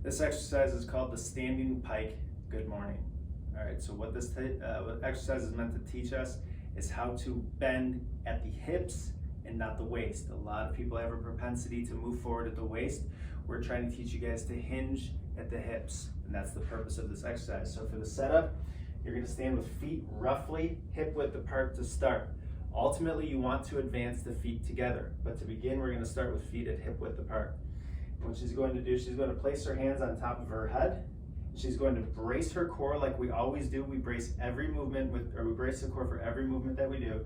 This exercise is called the standing pike good morning. All right, so what this what exercise is meant to teach us is how to bend at the hips and not the waist. A lot of people have a propensity to move forward at the waist. We're trying to teach you guys to hinge at the hips, and that's the purpose of this exercise. So for the setup, you're going to stand with feet roughly hip width apart to start. Ultimately, you want to advance the feet together, but to begin, we're going to start with feet at hip width apart. And what she's going to do, she's going to place her hands on top of her head. She's going to brace her core like we always do. We brace every movement we brace the core for every movement that we do.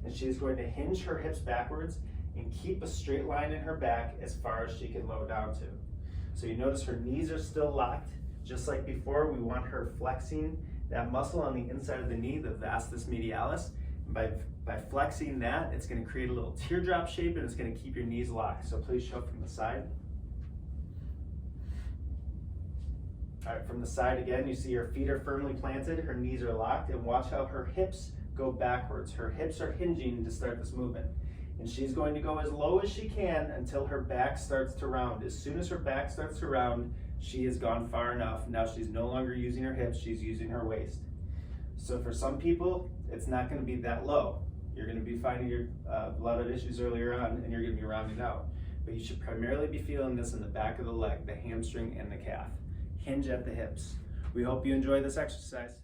And she's going to hinge her hips backwards and keep a straight line in her back as far as she can low down to. So you notice her knees are still locked. Just like before, we want her flexing that muscle on the inside of the knee, the vastus medialis. And by flexing that, it's going to create a little teardrop shape and it's going to keep your knees locked. So please show from the side. All right, from the side again, you see her feet are firmly planted, her knees are locked, and watch how her hips go backwards. Her hips are hinging to start this movement. And she's going to go as low as she can until her back starts to round. As soon as her back starts to round, she has gone far enough. Now she's no longer using her hips, she's using her waist. So for some people, it's not going to be that low. You're going to be finding a lot of issues earlier on, and you're going to be rounding out. But you should primarily be feeling this in the back of the leg, the hamstring and the calf. Hinge at the hips. We hope you enjoy this exercise.